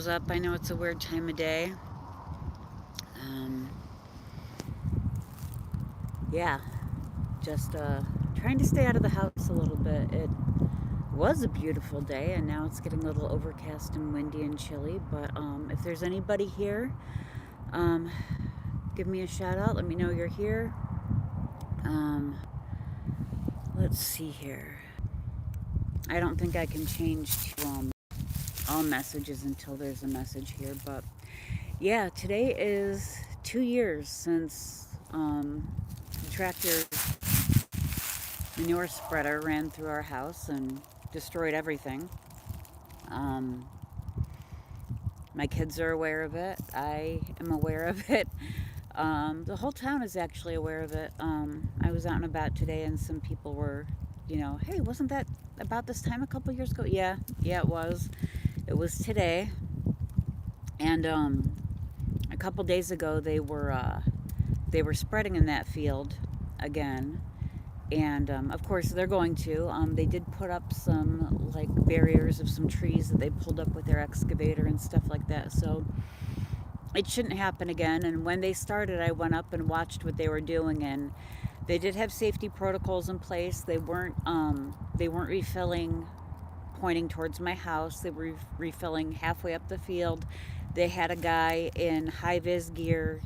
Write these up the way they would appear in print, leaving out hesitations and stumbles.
was up. I know it's a weird time of day. Um, yeah, just trying to stay out of the house a little bit. It was a beautiful day, and now it's getting a little overcast and windy and chilly. But if there's anybody here, um, give me a shout out. Let me know you're here. Um, let's see here. I don't think I can change to all messages until there's a message here. But yeah, today is 2 years since the tractor manure spreader ran through our house and destroyed everything. Um, my kids are aware of it. I am aware of it. The whole town is actually aware of it. I was out and about today, and some people were, hey, wasn't that about this time a couple years ago? Yeah, it was. It was today. And a couple days ago, they were spreading in that field again. And of course they're going to. They did put up some like barriers of some trees that they pulled up with their excavator and stuff like that. So it shouldn't happen again. And when they started, I went up and watched what they were doing, and they did have safety protocols in place. They weren't refilling pointing towards my house. They were refilling halfway up the field. They had a guy in high vis gear,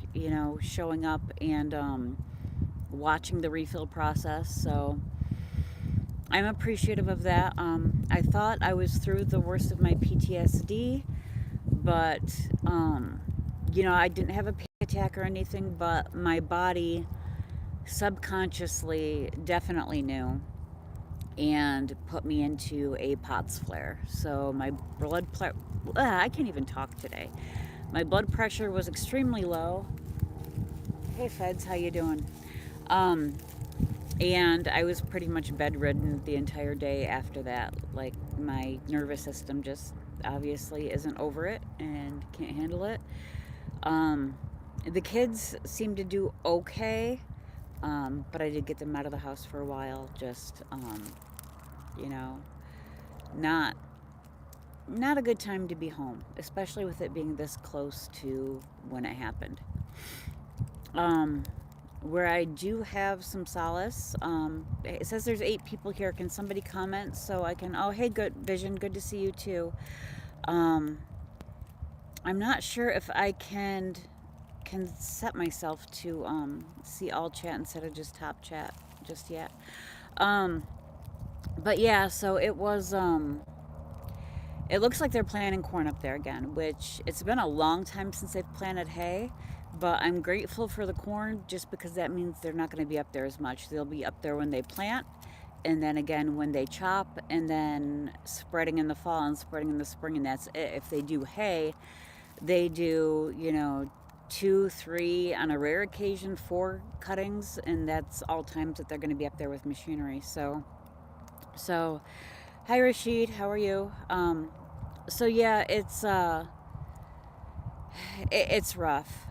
showing up and watching the refill process. So I'm appreciative of that. I thought I was through the worst of my PTSD, but I didn't have a panic attack or anything, but my body subconsciously definitely knew and put me into a POTS flare. So my I can't even talk today. My blood pressure was extremely low. Hey Feds, how you doing? Um, and I was pretty much bedridden the entire day after that. Like, my nervous system just obviously isn't over it and can't handle it. Um, the kids seem to do okay, but I did get them out of the house for a while. Just, you know, not not a good time to be home, especially with it being this close to when it happened. Um, where I do have some solace. It says there's 8 people here. Can somebody comment so I can? Oh, hey, good Vision. Good to see you too. Um, I'm not sure if I can set myself to see all chat instead of just top chat just yet. Um, but yeah, so it was. It looks like they're planting corn up there again, which it's been a long time since they've planted hay. But I'm grateful for the corn just because that means they're not going to be up there as much. They'll be up there when they plant, and then again when they chop, and then spreading in the fall and spreading in the spring, and that's it. If they do hay, they do, 2, 3, on a rare occasion 4 cuttings, and that's all times that they're going to be up there with machinery. So hi Rashid, how are you? So yeah, it's rough.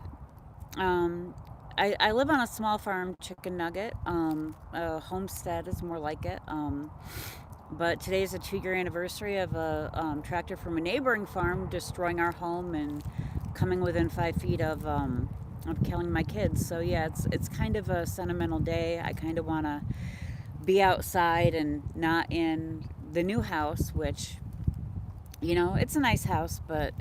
Um, I live on a small farm, chicken nugget. A homestead is more like it. But today is a 2-year anniversary of a tractor from a neighboring farm destroying our home and coming within 5 feet of killing my kids. So yeah, it's kind of a sentimental day. I kind of want to be outside and not in the new house, which, it's a nice house, but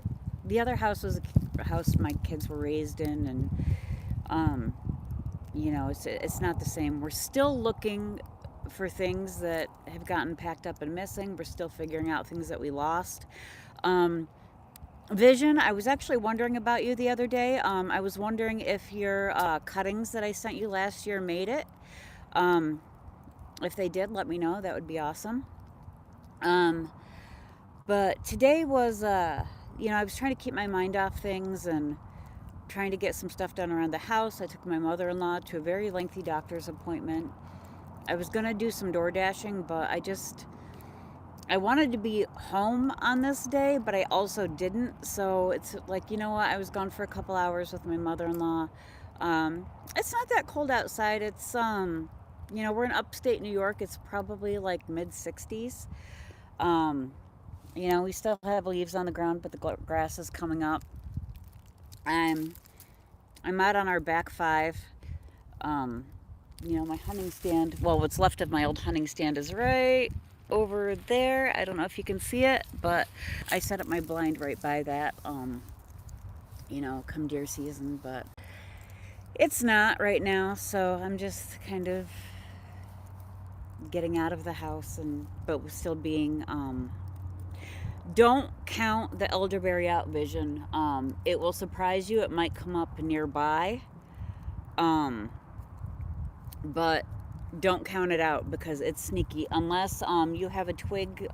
the other house was a house my kids were raised in, and um, it's not the same. We're still looking for things that have gotten packed up and missing. We're still figuring out things that we lost. Um, Vision, I was actually wondering about you the other day. I was wondering if your cuttings that I sent you last year made it. Um, if they did, let me know. That would be awesome. Um, but today was, I was trying to keep my mind off things and trying to get some stuff done around the house. I took my mother-in-law to a very lengthy doctor's appointment. I was going to do some door dashing, but I wanted to be home on this day, but I also didn't. So it's like, what? I was gone for a couple hours with my mother-in-law. It's not that cold outside. It's, we're in upstate New York. It's probably like mid 60s. Um, We still have leaves on the ground, but the grass is coming up. I'm I'm out on our back five. Um, my hunting stand. Well, what's left of my old hunting stand is right over there. I don't know if you can see it, but I set up my blind right by that. Come deer season, but it's not right now. So I'm just kind of getting out of the house, but still being. Don't count the elderberry out vision. It will surprise you. It might come up nearby. Um, but don't count it out because it's sneaky. Unless you have a twig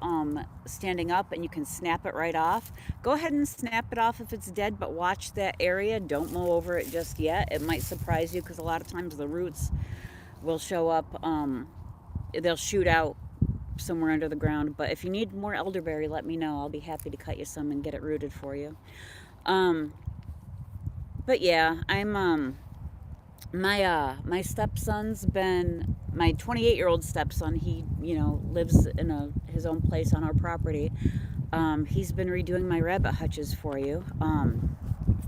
standing up and you can snap it right off, go ahead and snap it off if it's dead, but watch that area. Don't mow over it just yet. It might surprise you because a lot of times the roots will show up, they'll shoot out somewhere under the ground. But if you need more elderberry, let me know. I'll be happy to cut you some and get it rooted for you. Um, but yeah, my stepson's been my 28-year-old stepson. He lives in his own place on our property. He's been redoing my rabbit hutches for you.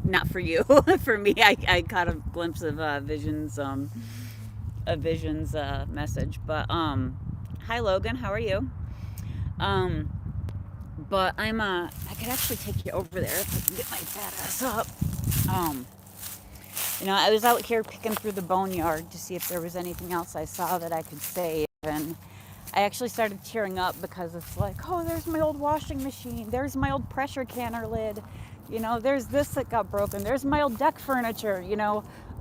Not for you, for me. I caught a glimpse of Vision's message. But hi Logan, how are you? Um, but I could actually take you over there if I can get my fat ass up. Um, I was out here picking through the boneyard to see if there was anything else I saw that I could save. And I actually started tearing up because it's like, oh, there's my old washing machine. There's my old pressure canner lid. There's this that got broken. There's my old deck furniture.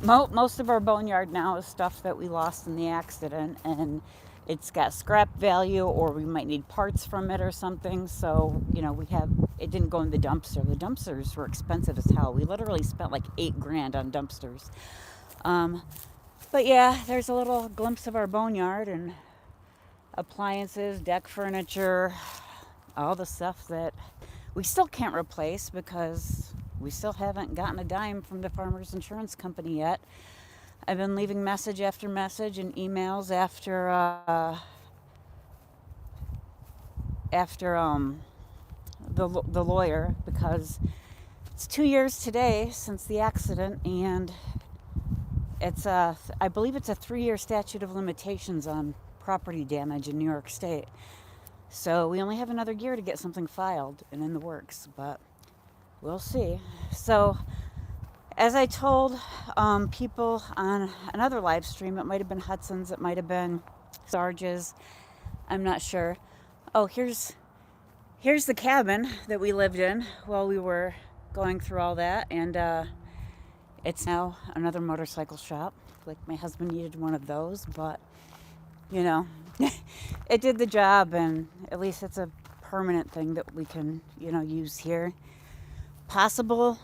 Most of our boneyard now is stuff that we lost in the accident. And it's got scrap value, or we might need parts from it or something. So, it didn't go in the dumpster. The dumpsters were expensive as hell. We literally spent like $8,000 on dumpsters. Um, but yeah, there's a little glimpse of our boneyard and appliances, deck furniture, all the stuff that we still can't replace because we still haven't gotten a dime from the Farmers Insurance Company yet. I've been leaving message after message and emails after the lawyer, because it's 2 years today since the accident, and I believe it's a 3-year statute of limitations on property damage in New York State. So we only have another year to get something filed and in the works, but we'll see. So as I told people on another live stream, it might have been Hudson's, it might have been Sarge's, I'm not sure. Oh, here's the cabin that we lived in while we were going through all that, and it's now another motorcycle shop. Like, my husband needed one of those, but it did the job, and at least it's a permanent thing that we can use here. Possible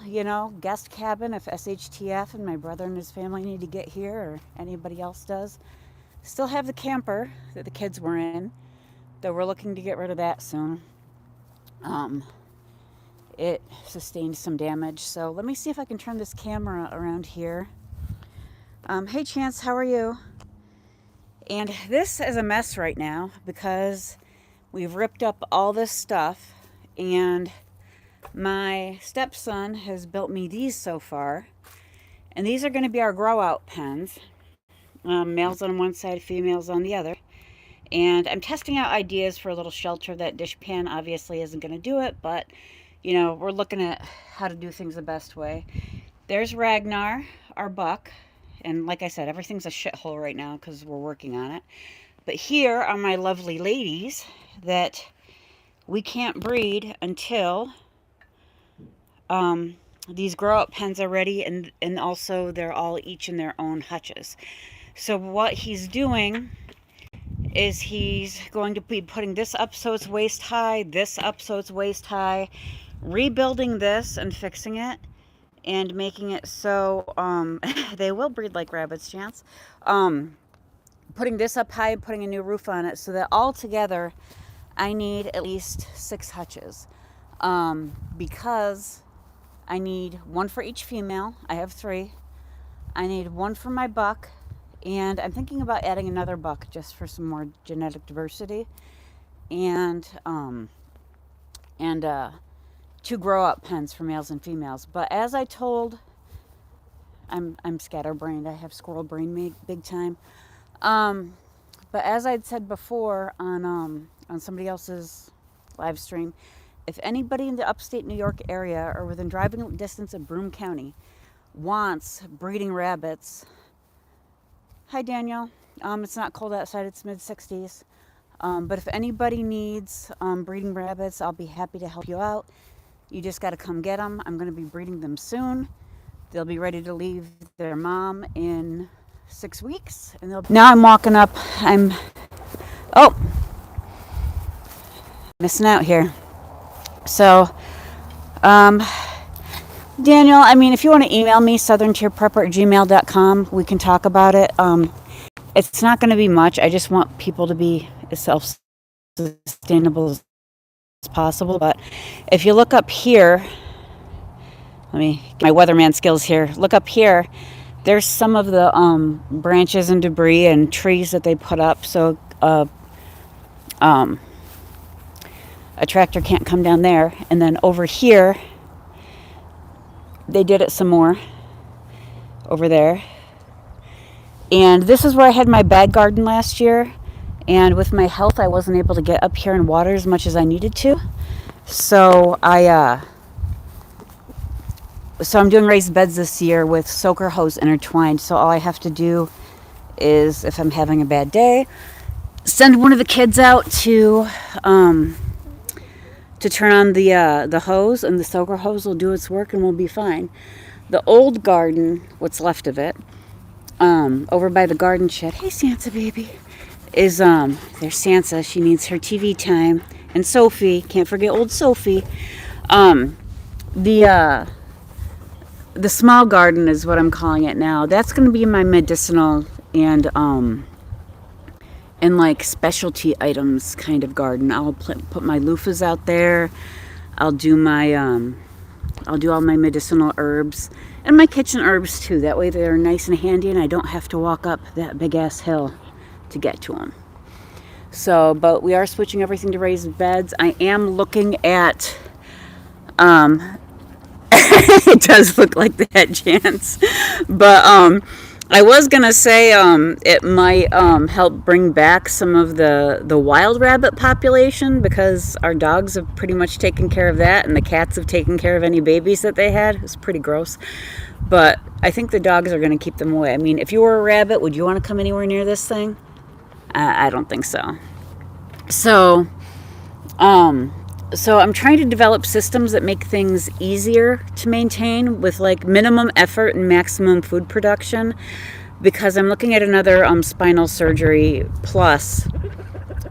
guest cabin if SHTF and my brother and his family need to get here, or anybody else does. Still have the camper that the kids were in, though we're looking to get rid of that soon. It sustained some damage, so let me see if I can turn this camera around here. Hey Chance, how are you? And this is a mess right now because we've ripped up all this stuff, and my stepson has built me these so far, and these are going to be our grow out pens. Males on one side, females on the other. And I'm testing out ideas for a little shelter. That dish pan obviously isn't going to do it, but we're looking at how to do things the best way. There's Ragnar, our buck, and like I said, everything's a shithole right now because we're working on it. But here are my lovely ladies that we can't breed until these grow up pens are ready, and also they're all each in their own hutches. So what he's doing is he's going to be putting this up so it's waist high, this up so it's waist high, rebuilding this and fixing it, and making it so they will breed like rabbits, Chance. Putting this up high and putting a new roof on it, so that all together I need at least 6 hutches. Because I need one for each female. I have 3. I need one for my buck, and I'm thinking about adding another buck just for some more genetic diversity. And and 2 grow-up pens for males and females. But as I told, I'm scatterbrained. I have squirrel brain big time. Um, but as I'd said before on somebody else's live stream, if anybody in the upstate New York area or within driving distance of Broome County wants breeding rabbits, hi Daniel. It's not cold outside. It's mid-60s. But if anybody needs breeding rabbits, I'll be happy to help you out. You just got to come get them. I'm going to be breeding them soon. They'll be ready to leave their mom in 6 weeks. And now I'm walking up. Oh, missing out here. So, Daniel, I mean, if you want to email me, SouthernTierPrepper@gmail.com, we can talk about it. It's not going to be much. I just want people to be as self-sustainable as possible. But if you look up here, let me get my weatherman skills here. Look up here. There's some of the branches and debris and trees that they put up, so a tractor can't come down there. And then over here, they did it some more over there. And this is where I had my bag garden last year. And with my health, I wasn't able to get up here and water as much as I needed to. So I'm doing raised beds this year with soaker hose intertwined. So all I have to do is, if I'm having a bad day, send one of the kids out to turn on the hose, and the soaker hose will do its work and we'll be fine. The old garden, what's left of it, over by the garden shed. Hey, Sansa baby. Is there's Sansa. She needs her TV time. And Sophie, can't forget old Sophie. The small garden is what I'm calling it now. That's going to be my medicinal and like specialty items kind of garden. I'll put my loofahs out there. I'll do all my medicinal herbs and my kitchen herbs too. That way they're nice and handy and I don't have to walk up that big ass hill to get to them. So, but we are switching everything to raised beds. I am looking at it does look like that, Chance. But I was gonna say it might help bring back some of the wild rabbit population, because our dogs have pretty much taken care of that, and the cats have taken care of any babies that they had. It's pretty gross. But I think the dogs are gonna keep them away. I mean, if you were a rabbit, would you want to come anywhere near this thing? I don't think so. So I'm trying to develop systems that make things easier to maintain with like minimum effort and maximum food production, because I'm looking at another spinal surgery plus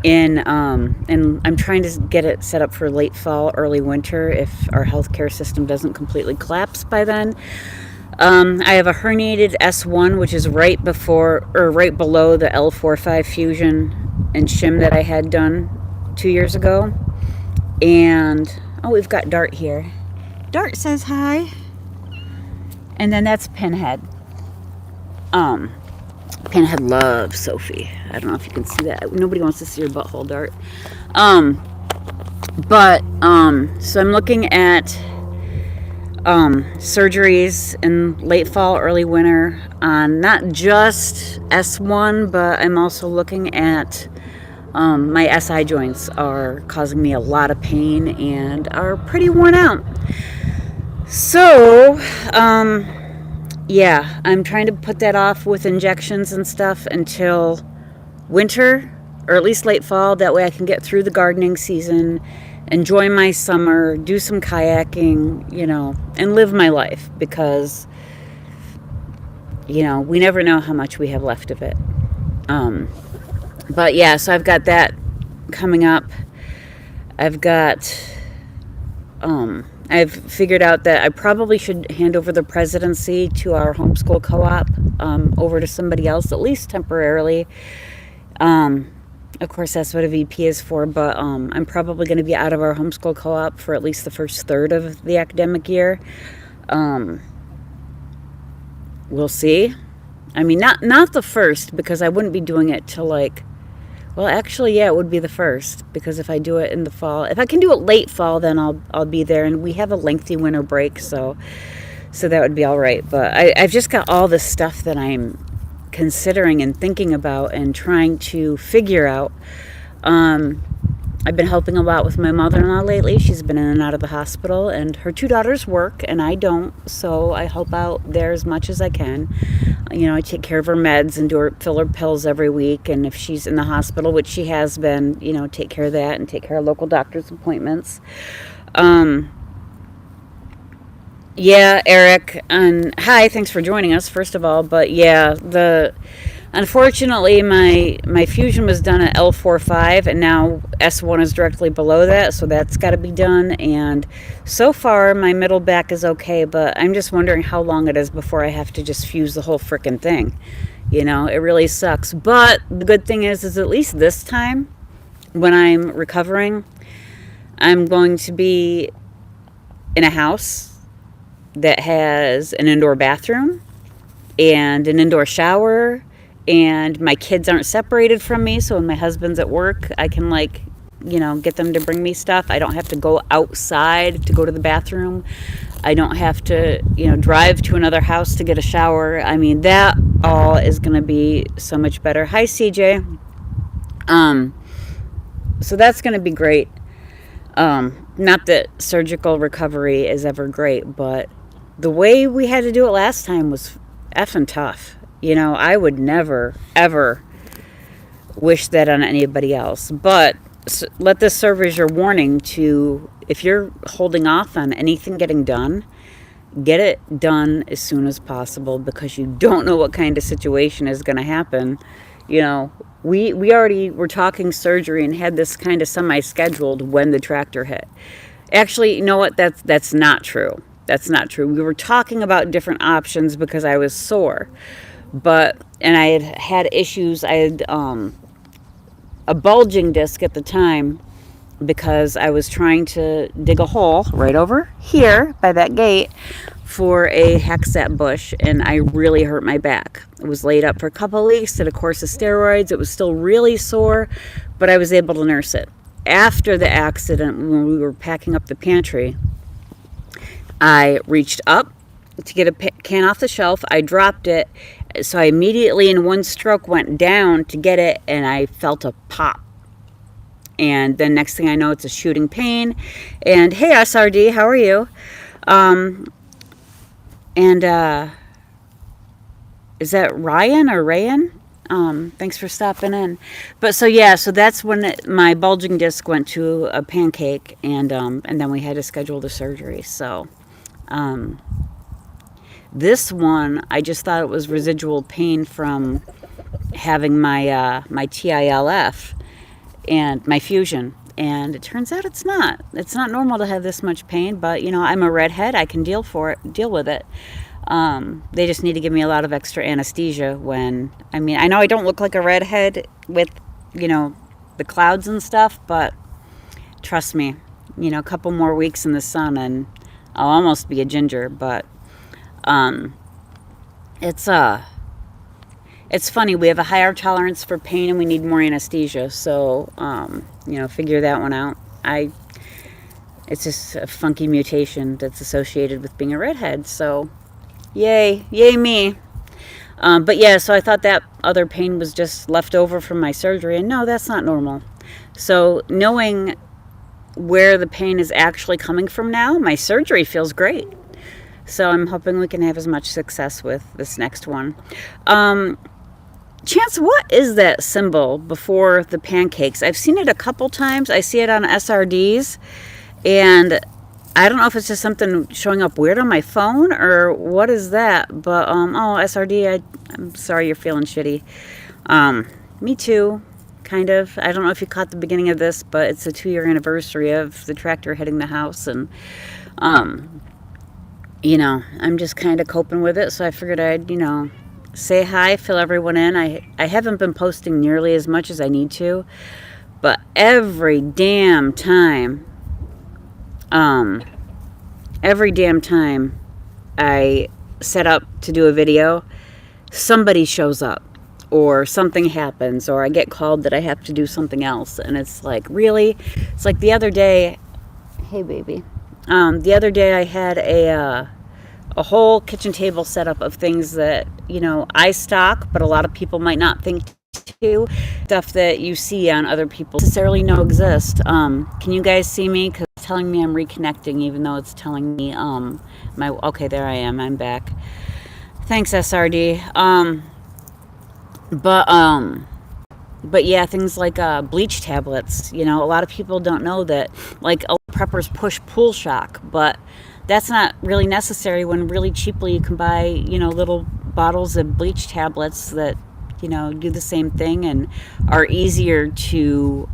and I'm trying to get it set up for late fall, early winter if our healthcare system doesn't completely collapse by then. I have a herniated S1, which is right below the L4-5 fusion and shim that I had done 2 years ago. And we've got Dart here. Dart says hi. And then that's Pinhead. Pinhead loves Sophie. I don't know if you can see that. Nobody wants to see your butthole, Dart. So I'm looking at surgeries in late fall, early winter on not just S1, but I'm also looking at my SI joints are causing me a lot of pain and are pretty worn out. So, yeah, I'm trying to put that off with injections and stuff until winter, or at least late fall. That way I can get through the gardening season, enjoy my summer, do some kayaking, and live my life, because, we never know how much we have left of it. But yeah, so I've got that coming up. I've figured out that I probably should hand over the presidency to our homeschool co-op, over to somebody else, at least temporarily. Of course, that's what a VP is for, but I'm probably going to be out of our homeschool co-op for at least the first third of the academic year. We'll see. I mean, not the first, because I wouldn't be doing it till Well, actually, yeah, it would be the first because if I do it in the fall, if I can do it late fall, then I'll be there. And we have a lengthy winter break, so that would be all right. But I've just got all this stuff that I'm considering and thinking about and trying to figure out. Um, I've been helping a lot with my mother-in-law lately. She's been in and out of the hospital, and her two daughters work, and I don't, so I help out there as much as I can. I take care of her meds and fill her pills every week, and if she's in the hospital, which she has been, take care of that and take care of local doctor's appointments. Yeah, Eric, and hi, thanks for joining us, first of all. But yeah, unfortunately, my fusion was done at L45, and now S1 is directly below that, so that's got to be done. And so far, my middle back is okay, but I'm just wondering how long it is before I have to just fuse the whole frickin' thing. It really sucks. But the good thing is at least this time, when I'm recovering, I'm going to be in a house that has an indoor bathroom and an indoor shower, and my kids aren't separated from me, so when my husband's at work, I can get them to bring me stuff. I don't have to go outside to go to the bathroom. I don't have to drive to another house to get a shower. I mean, that all is going to be so much better. Hi, CJ. So that's going to be great. Not that surgical recovery is ever great, but the way we had to do it last time was effing tough. I would never, ever wish that on anybody else. But let this serve as your warning to, if you're holding off on anything getting done, get it done as soon as possible, because you don't know what kind of situation is going to happen. We already were talking surgery and had this kind of semi-scheduled when the tractor hit. Actually, you know what? That's not true. That's not true. We were talking about different options because I was sore. And I had issues. I had a bulging disc at the time because I was trying to dig a hole right over here by that gate for a hexat bush, and I really hurt my back. I was laid up for a couple of weeks, did a course of steroids. It was still really sore, but I was able to nurse it. After the accident, when we were packing up the pantry, I reached up to get a can off the shelf. I dropped it, so I immediately in one stroke went down to get it, and I felt a pop. And then next thing I know, it's a shooting pain. And hey, SRD, how are you? Is that Ryan or Rayan? Thanks for stopping in. But so that's when my bulging disc went to a pancake, and then we had to schedule the surgery. So, this one, I just thought it was residual pain from having my TILF and my fusion. And it turns out it's not. It's not normal to have this much pain, but I'm a redhead. I can deal with it. They just need to give me a lot of extra anesthesia I know I don't look like a redhead with, the clouds and stuff, but trust me, a couple more weeks in the sun and I'll almost be a ginger. But, it's funny. We have a higher tolerance for pain and we need more anesthesia. So, figure that one out. It's just a funky mutation that's associated with being a redhead. So, yay me. So I thought that other pain was just left over from my surgery, and no, that's not normal. So knowing where the pain is actually coming from now, my surgery feels great. So I'm hoping we can have as much success with this next one. Chance, what is that symbol before the pancakes? I've seen it a couple times. I see it on SRDs, and I don't know if it's just something showing up weird on my phone or what is that. But SRD, I'm sorry you're feeling shitty. Me too, kind of. I don't know if you caught the beginning of this, but it's a 2-year anniversary of the tractor hitting the house, and I'm just kind of coping with it. So I figured I'd say hi, fill everyone in. I haven't been posting nearly as much as I need to, but every damn time I set up to do a video, somebody shows up. or something happens, or I get called that I have to do something else. And it's like, really? It's like the other day, hey baby, the other day I had a whole kitchen table setup of things that, I stock, but a lot of people might not think to. Stuff that you see on other people necessarily know exist. Can you guys see me? Because it's telling me I'm reconnecting, even though it's telling me, okay, there I am. I'm back. Thanks, SRD. But, but yeah, things like bleach tablets. A lot of people don't know that, like, preppers push pool shock, but that's not really necessary when really cheaply you can buy, little bottles of bleach tablets that, do the same thing and are easier to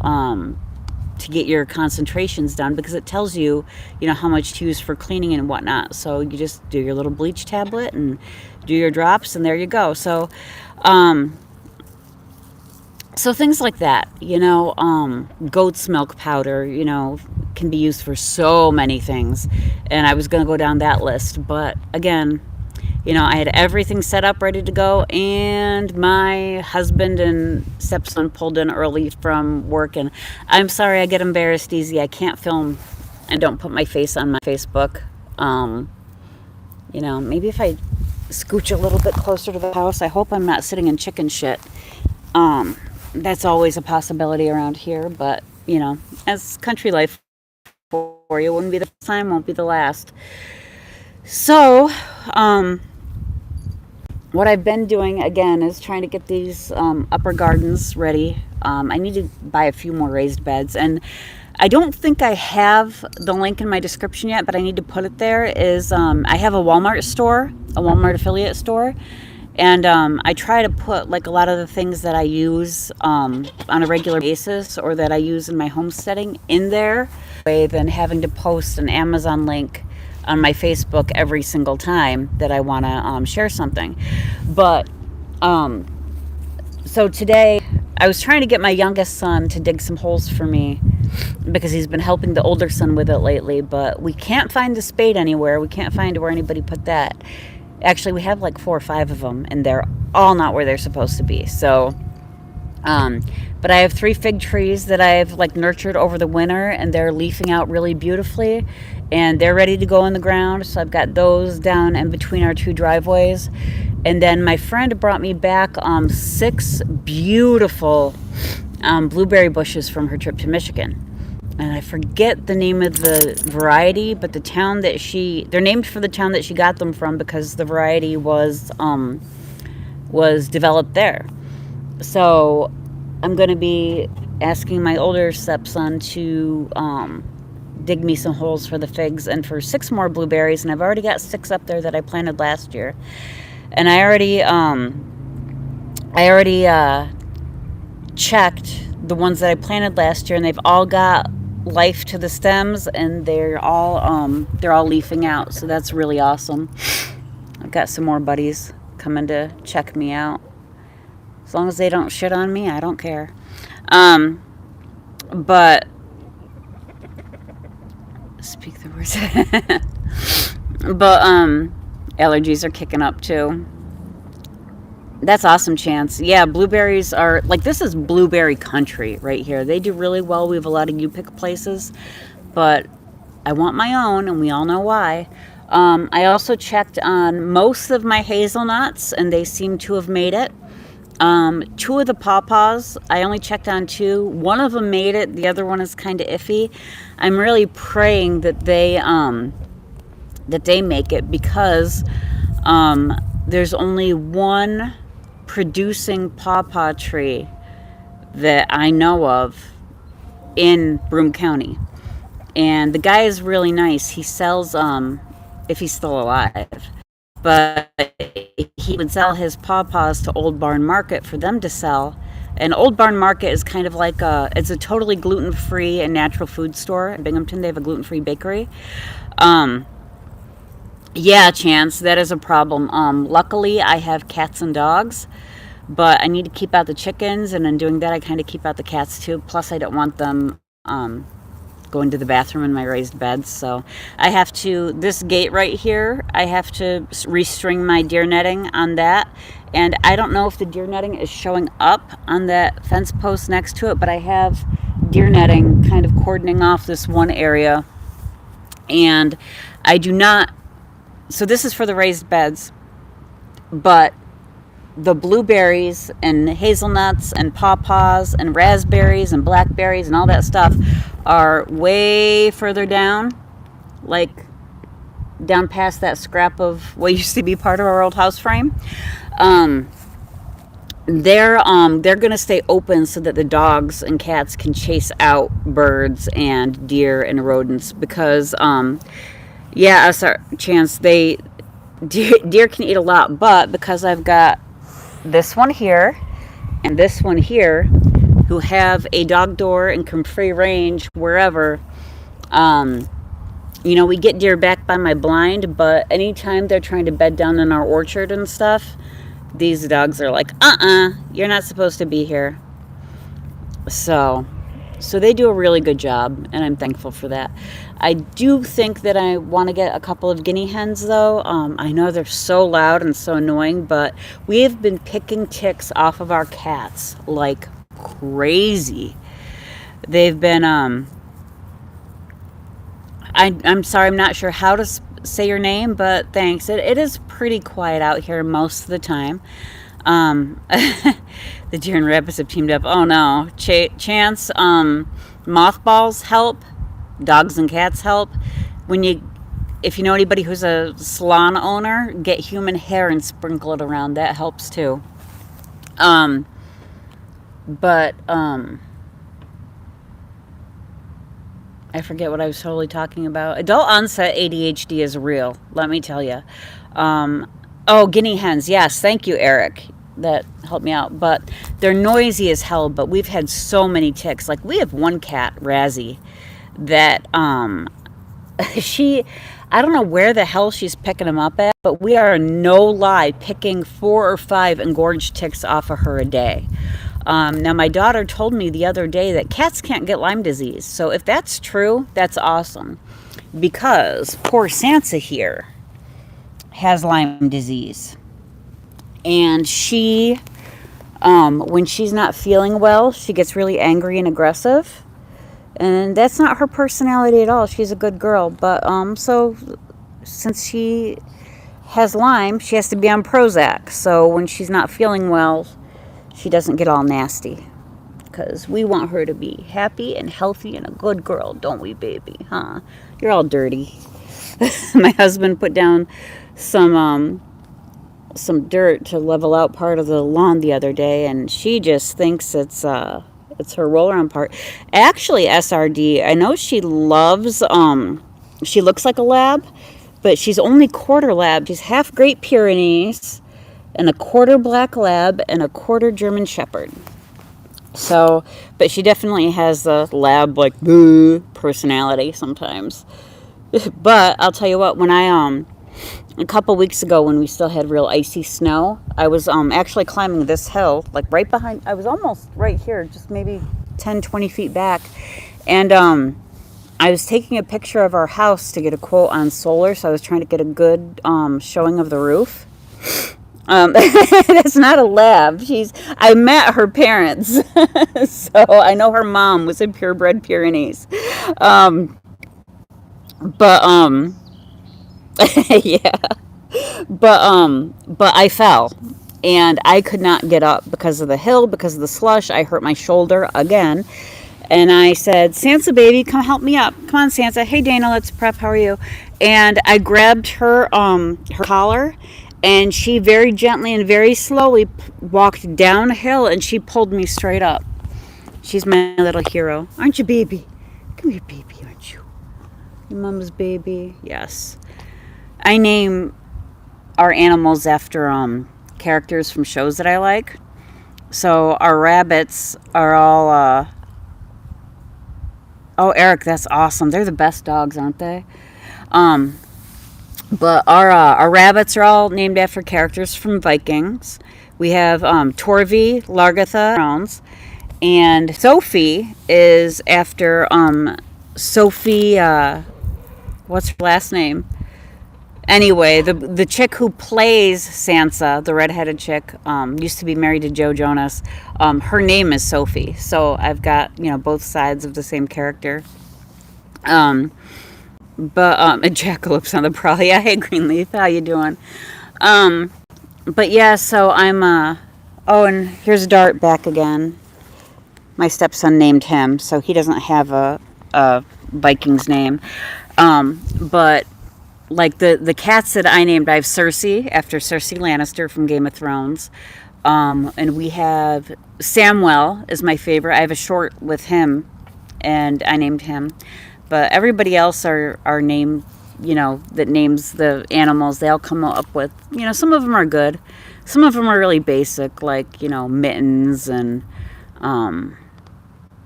get your concentrations down, because it tells you, how much to use for cleaning and whatnot. So you just do your little bleach tablet and do your drops, and there you go. So, so things like that, goat's milk powder, can be used for so many things. And I was going to go down that list. But again, I had everything set up, ready to go. And my husband and stepson pulled in early from work. And I'm sorry, I get embarrassed easy. I can't film and don't put my face on my Facebook. Maybe if I scooch a little bit closer to the house, I hope I'm not sitting in chicken shit. That's always a possibility around here, but, as country life for you, wouldn't be the first time, won't be the last. So, what I've been doing, again, is trying to get these upper gardens ready. I need to buy a few more raised beds, and I don't think I have the link in my description yet, but I need to put it there, is I have a Walmart store, a Walmart affiliate store. And I try to put, like, a lot of the things that I use on a regular basis, or that I use in my homesteading, in there, rather than having to post an Amazon link on my Facebook every single time that I want to share something. But so today I was trying to get my youngest son to dig some holes for me, because he's been helping the older son with it lately, but we can't find the spade anywhere. We can't find where anybody put that. Actually, we have like 4 or 5 of them, and they're all not where they're supposed to be. So, but I have 3 fig trees that I've, like, nurtured over the winter, and they're leafing out really beautifully, and they're ready to go in the ground. So I've got those down in between our 2 driveways. And then my friend brought me back 6 beautiful blueberry bushes from her trip to Michigan. And I forget the name of the variety, but they're named for the town that she got them from, because the variety was developed there. So I'm going to be asking my older stepson to dig me some holes for the figs and for 6 more blueberries. And I've already got 6 up there that I planted last year. And I already checked the ones that I planted last year, and they've all got life to the stems, and they're all leafing out. So that's really awesome. I've got some more buddies coming to check me out. As long as they don't shit on me, I don't care. But speak the words. But allergies are kicking up too. That's awesome, Chance. Yeah, blueberries are, like, this is blueberry country right here. They do really well. We have a lot of you-pick places, but I want my own, and we all know why. I also checked on most of my hazelnuts, and they seem to have made it. 2 of the pawpaws, I only checked on 2. One of them made it. The other one is kind of iffy. I'm really praying that they make it, because there's only one producing pawpaw tree that I know of in Broome County. And the guy is really nice. He sells, if he's still alive, but he would sell his pawpaws to Old Barn Market for them to sell. And Old Barn Market is kind of like it's a totally gluten-free and natural food store. In Binghamton, they have a gluten-free bakery. Yeah, Chance, that is a problem. Luckily, I have cats and dogs, but I need to keep out the chickens, and in doing that, I kind of keep out the cats too. Plus, I don't want them go into the bathroom in my raised beds. So I have to, this gate right here, I have to restring my deer netting on that. And I don't know if the deer netting is showing up on that fence post next to it, but I have deer netting kind of cordoning off this one area. And I do not, so this is for the raised beds, but the blueberries and hazelnuts and pawpaws and raspberries and blackberries and all that stuff are way further down, like down past that scrap of what used to be part of our old house frame. They're gonna stay open so that the dogs and cats can chase out birds and deer and rodents, because yeah, us our chance deer can eat a lot, but because I've got this one here and this one here who have a dog door and can free range wherever, we get deer back by my blind, but anytime they're trying to bed down in our orchard and stuff, these dogs are like, you're not supposed to be here. So they do a really good job, and I'm thankful for that. I do think that I want to get a couple of guinea hens, though. I know they're so loud and so annoying, but we have been picking ticks off of our cats like crazy. They've been, I'm sorry, I'm not sure how to say your name, but thanks. It is pretty quiet out here most of the time. The deer and rabbits have teamed up. Oh no, Chance, mothballs help. Dogs and cats help. If you know anybody who's a salon owner, get human hair and sprinkle it around. That helps too. But I forget what I was totally talking about. Adult onset ADHD is real, let me tell you. Guinea hens. Yes, thank you, Eric. That helped me out. But they're noisy as hell, but we've had so many ticks. Like, we have one cat, Razzie, that I don't know where the hell she's picking them up at, but we are, no lie, picking 4 or 5 engorged ticks off of her a day. Now, my daughter told me the other day that cats can't get Lyme disease. So if that's true, that's awesome. Because poor Sansa here has Lyme disease. And she, when she's not feeling well, she gets really angry and aggressive. And that's not her personality at all. She's a good girl. But so since she has Lyme, she has to be on Prozac. So when she's not feeling well, she doesn't get all nasty. Because we want her to be happy and healthy and a good girl, don't we, baby? Huh? You're all dirty. My husband put down some dirt to level out part of the lawn the other day, and she just thinks it's her roll-around part. Actually, SRD, I know she loves, she looks like a lab, but she's only quarter lab. She's half Great Pyrenees and a quarter black lab and a quarter German Shepherd. So, but she definitely has the lab, like, personality sometimes. But I'll tell you what, when a couple weeks ago when we still had real icy snow, I was actually climbing this hill, like right behind, I was almost right here, just maybe 10, 20 feet back. And I was taking a picture of our house to get a quote on solar, so I was trying to get a good showing of the roof. That's not a lab. I met her parents, so I know her mom was in purebred Pyrenees. Yeah. But I fell, and I could not get up because of the hill, because of the slush. I hurt my shoulder again. And I said, Sansa, baby, come help me up. Come on, Sansa. Hey, Dana, let's prep. How are you? And I grabbed her collar, and she very gently and very slowly walked downhill, and she pulled me straight up. She's my little hero. Aren't you, baby? Come here, baby, aren't you? Your mama's baby. Yes. I name our animals after characters from shows that I like. So our rabbits are all... Oh, Eric, that's awesome. They're the best dogs, aren't they? But our rabbits are all named after characters from Vikings. We have Torvi, Largatha, and Sophie is after Sophie, what's her last name? Anyway, the chick who plays Sansa, the redheaded chick, used to be married to Joe Jonas. Her name is Sophie, so I've got both sides of the same character. Um, but and Jackalope's on the prowl. Yeah, hey Greenleaf, how you doing? Um, but yeah, so I'm oh, and here's Dart back again. My stepson named him, so he doesn't have a Viking's name. But like the cats that I named, I have Cersei after Cersei Lannister from Game of Thrones. And we have Samwell is my favorite. I have a short with him, and I named him. But everybody else are named, that names the animals. They all come up with, some of them are good. Some of them are really basic, like, Mittens and,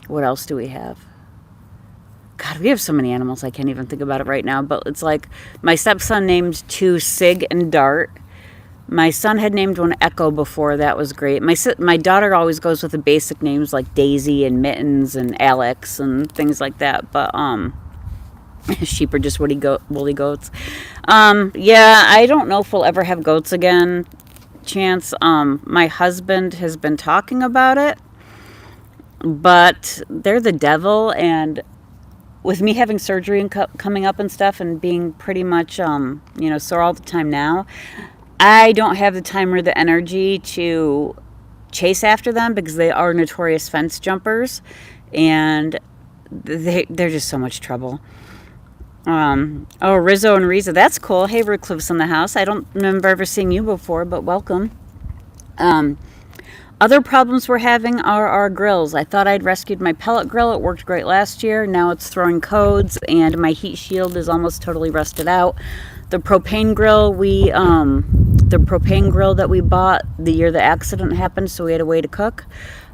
what else do we have? God, we have so many animals, I can't even think about it right now. But it's like my stepson named two Sig and Dart. My son had named one Echo before. That was great. My daughter always goes with the basic names like Daisy and Mittens and Alex and things like that. But sheep are just woolly goats. Yeah, I don't know if we'll ever have goats again, Chance. My husband has been talking about it, but they're the devil, and with me having surgery and coming up and stuff and being pretty much sore all the time now, I don't have the time or the energy to chase after them because they are notorious fence jumpers, and they're just so much trouble. Oh, Rizzo and Riza, that's cool. Hey, Recluse in the house. I don't remember ever seeing you before, but welcome. Other problems we're having are our grills. I thought I'd rescued my pellet grill. It worked great last year. Now it's throwing codes, and my heat shield is almost totally rusted out. The propane grill that we bought the year the accident happened, so we had a way to cook.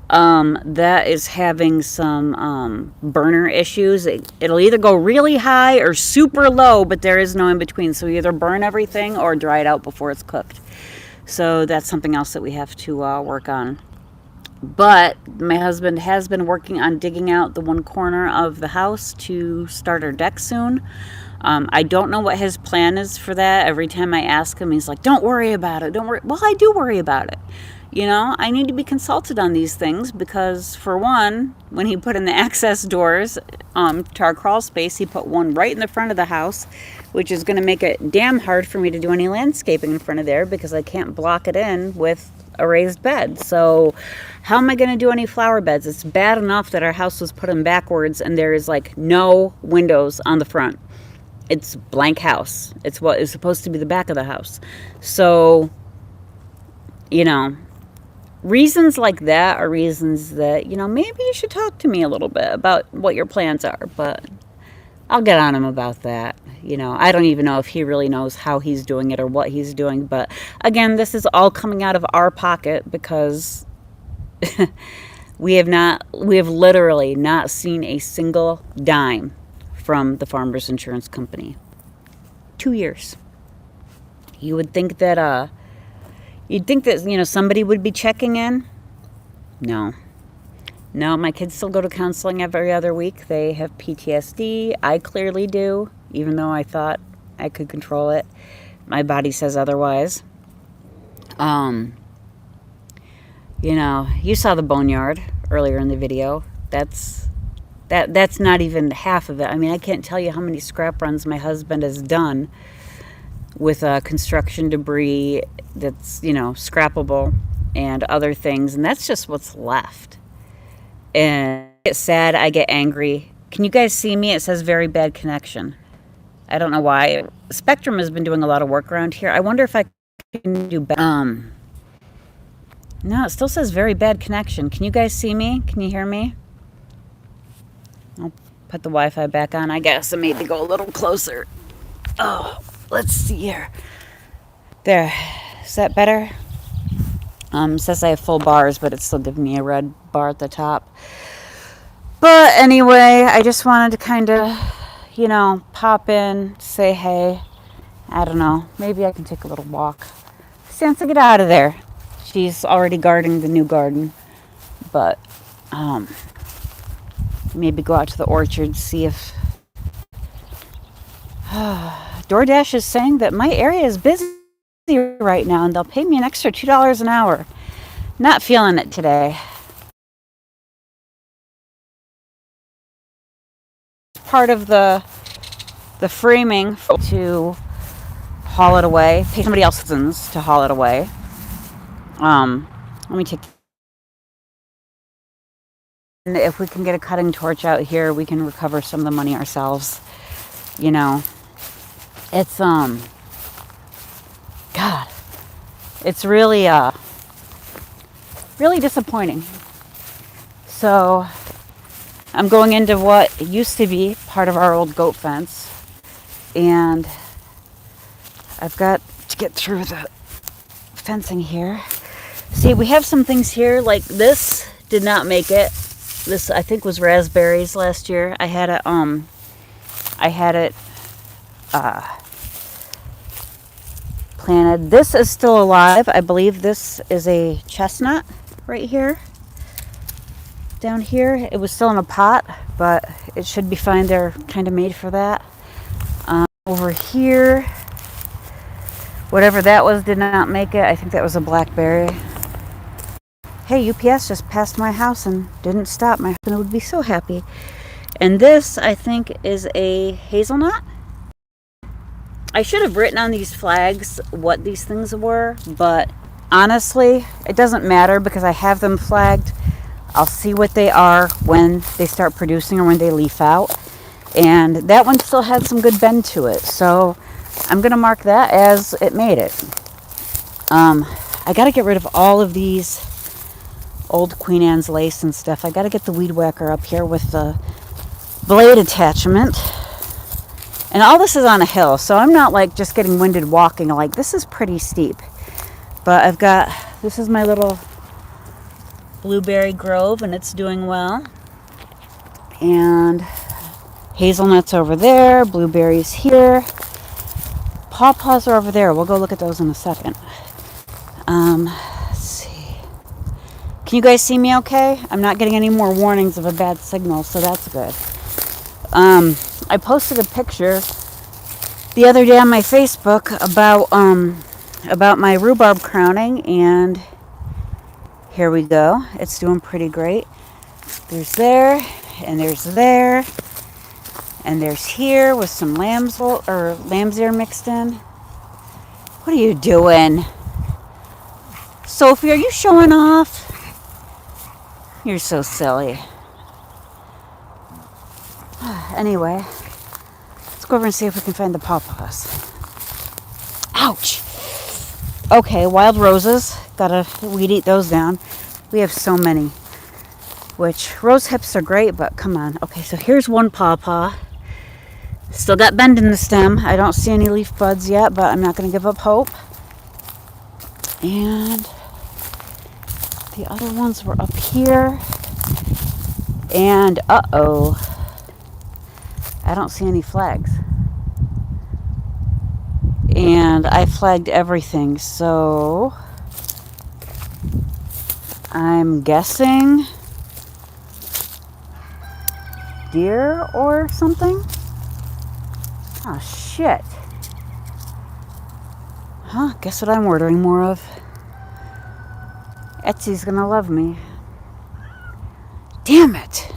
That is having some burner issues. It'll either go really high or super low, but there is no in between. So we either burn everything or dry it out before it's cooked. So that's something else that we have to work on. But my husband has been working on digging out the one corner of the house to start our deck soon. I don't know what his plan is for that. Every time I ask him, he's like, don't worry about it. Don't worry. Well, I do worry about it. I need to be consulted on these things because, for one, when he put in the access doors to our crawl space, he put one right in the front of the house, which is going to make it damn hard for me to do any landscaping in front of there because I can't block it in with a raised bed. So how am I going to do any flower beds? It's bad enough that our house was put in backwards and there is like no windows on the front. It's blank house. It's what is supposed to be the back of the house. So, reasons like that are reasons that, maybe you should talk to me a little bit about what your plans are, but I'll get on him about that. I don't even know if he really knows how he's doing it or what he's doing, but again, this is all coming out of our pocket because we have literally not seen a single dime from the Farmers Insurance Company. 2 years. You'd think that somebody would be checking in. No, my kids still go to counseling every other week. They have PTSD. I clearly do, even though I thought I could control it. My body says otherwise. You saw the boneyard earlier in the video. That's not even half of it. I mean, I can't tell you how many scrap runs my husband has done with construction debris that's, scrappable and other things. And that's just what's left. And I get sad. I get angry. Can you guys see me? It says very bad connection. I don't know why. Spectrum has been doing a lot of work around here. I wonder if I can do better. No, it still says very bad connection. Can you guys see me? Can you hear me? I'll put the Wi-Fi back on. I guess I made to go a little closer. Oh, let's see here. There. Is that better? It says I have full bars, but it's still giving me a red bar at the top. But anyway, I just wanted to kind of, pop in, say hey. I don't know. Maybe I can take a little walk. Sansa, get out of there. She's already guarding the new garden. But maybe go out to the orchard, see if DoorDash is saying that my area is busy right now and they'll pay me an extra $2 an hour. Not feeling it today. Part of the framing to haul it away, pay somebody else's to haul it away. Let me take. And if we can get a cutting torch out here, we can recover some of the money ourselves. You know, it's God, it's really really disappointing. So I'm going into what used to be part of our old goat fence, and I've got to get through the fencing here. See, we have some things here, like this did not make it. This, I think, was raspberries last year. I had it planted. This is still alive. I believe this is a chestnut right here. Down here, it was still in a pot, but it should be fine. They're kind of made for that. Over here, whatever that was did not make it. I think that was a blackberry. Hey, UPS just passed my house and didn't stop. My husband would be so happy. And this, I think, is a hazelnut. I should have written on these flags what these things were, but honestly, it doesn't matter because I have them flagged. I'll see what they are when they start producing or when they leaf out. And that one still had some good bend to it. So I'm going to mark that as it made it. I got to get rid of all of these old Queen Anne's lace and stuff. I got to get the weed whacker up here with the blade attachment. And all this is on a hill, so I'm not like just getting winded walking. Like, this is pretty steep. But I've got, this is my little blueberry grove, and it's doing well. And hazelnuts over there, blueberries here. Pawpaws are over there. We'll go look at those in a second. Let's see. Can you guys see me okay? I'm not getting any more warnings of a bad signal, so that's good. I posted a picture the other day on my Facebook about my rhubarb crowning, and here we go. It's doing pretty great. There's there, and there's there, and there's here with some lamb's ear mixed in. What are you doing? Sophie, are you showing off? You're so silly. Anyway, let's go over and see if we can find the pawpaws. Ouch! Okay, wild roses. Gotta weed eat those down. We have so many. Which, rose hips are great, but come on. Okay, so here's one pawpaw. Still got bend in the stem. I don't see any leaf buds yet, but I'm not going to give up hope. And the other ones were up here. And, uh-oh. I don't see any flags. And I flagged everything, so I'm guessing deer or something. Oh, shit. Huh, guess what I'm ordering more of? Etsy's gonna love me. Damn it.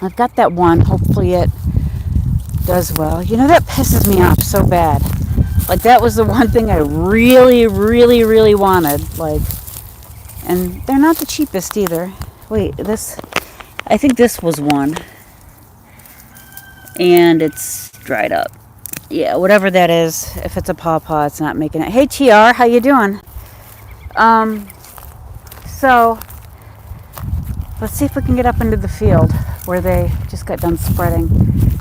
I've got that one. Hopefully it does well. You know, that pisses me off so bad. Like, that was the one thing I really, really, really wanted. Like, and they're not the cheapest either. Wait, this, I think this was one. And it's dried up. Yeah, whatever that is. If it's a pawpaw, it's not making it. Hey, TR, how you doing? So, let's see if we can get up into the field where they just got done spreading.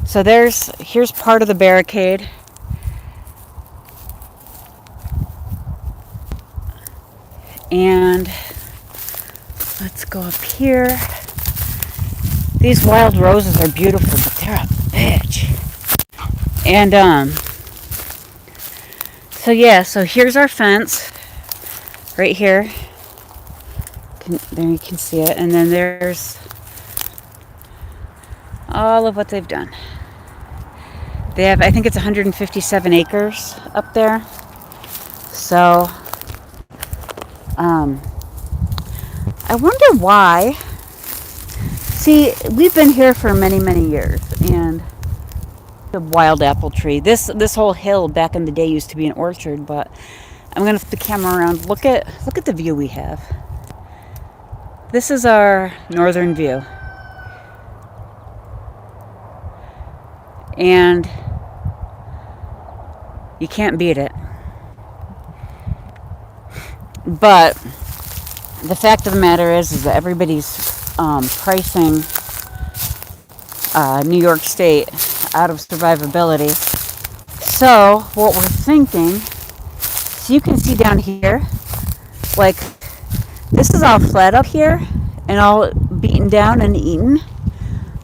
So here's part of the barricade. And let's go up here. These wild roses are beautiful, but they're a bitch. And so here's our fence right here. There you can see it, and then there's all of what they've done. They have, I think it's 157 acres up there. So, I wonder why. See, we've been here for many, many years, and the wild apple tree. This whole hill back in the day used to be an orchard, but I'm gonna flip the camera around. Look at the view we have. This is our northern view, and you can't beat it. But the fact of the matter is that everybody's pricing New York State out of survivability. So what we're thinking, so you can see down here, like this is all flat up here and all beaten down and eaten.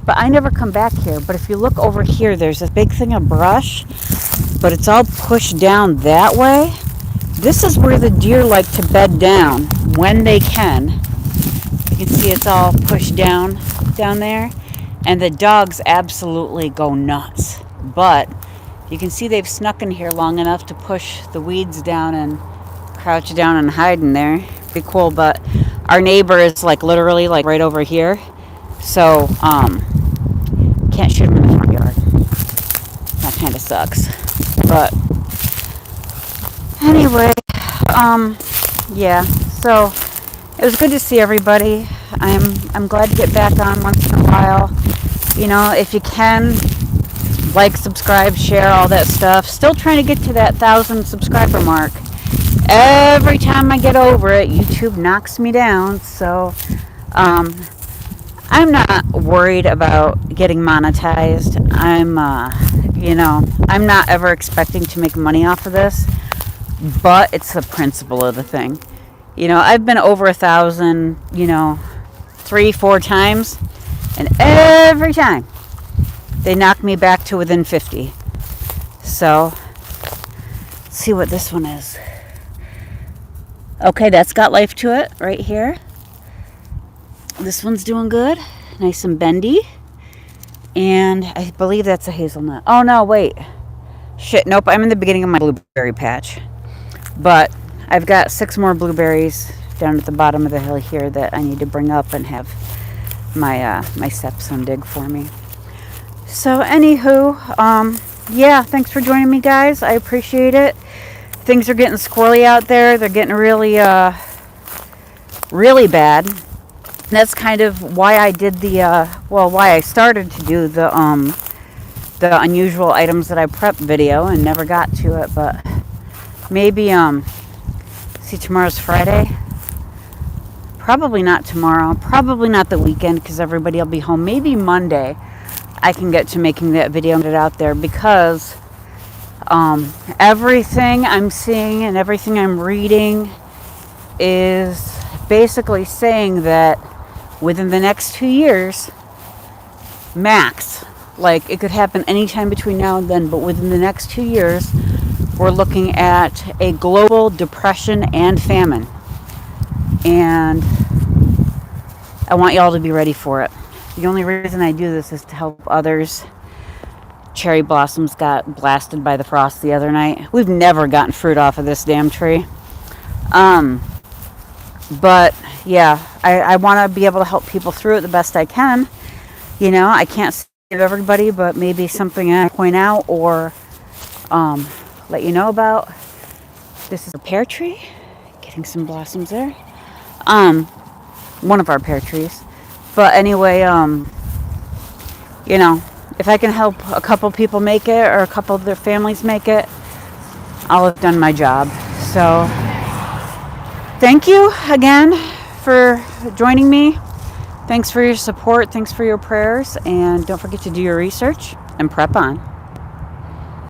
But I never come back here. But if you look over here, there's a big thing of brush, but it's all pushed down that way. This is where the deer like to bed down when they can. You can see it's all pushed down there. And the dogs absolutely go nuts. But you can see they've snuck in here long enough to push the weeds down and crouch down and hide in there. Pretty cool. But our neighbor is like literally like right over here. So, can't shoot him in the front yard. That kind of sucks. But anyway, yeah. So it was good to see everybody. I'm glad to get back on once in a while. You know, if you can, like, subscribe, share, all that stuff. Still trying to get to that 1,000 subscriber mark. Every time I get over it, YouTube knocks me down. So, I'm not worried about getting monetized. I'm not ever expecting to make money off of this, but it's the principle of the thing. You know, I've been over 1,000, 3-4 times, and every time they knock me back to within 50. So, let's see what this one is. Okay, that's got life to it right here. This one's doing good, nice and bendy, and I believe that's a hazelnut. Oh no, wait, shit, nope, I'm in the beginning of my blueberry patch, but I've got 6 more blueberries down at the bottom of the hill here that I need to bring up and have my stepson dig for me. So anywho, yeah, thanks for joining me, guys. I appreciate it. Things are getting squirrely out there. They're getting really bad. That's kind of why I did why I started to do the unusual items that I prep video and never got to it. But maybe, see, tomorrow's Friday. Probably not tomorrow. Probably not the weekend because everybody will be home. Maybe Monday I can get to making that video and get it out there, because everything I'm seeing and everything I'm reading is basically saying that within the next 2 years, max, like it could happen anytime between now and then, but within the next 2 years, we're looking at a global depression and famine. And I want y'all to be ready for it. The only reason I do this is to help others. Cherry blossoms got blasted by the frost the other night. We've never gotten fruit off of this damn tree. But yeah, I want to be able to help people through it the best I can. You know, I can't save everybody, but maybe something I point out or let you know about. This is a pear tree, getting some blossoms there. One of our pear trees. But anyway, if I can help a couple people make it or a couple of their families make it, I'll have done my job. So thank you again for joining me. Thanks for your support. Thanks for your prayers. And don't forget to do your research and prep on.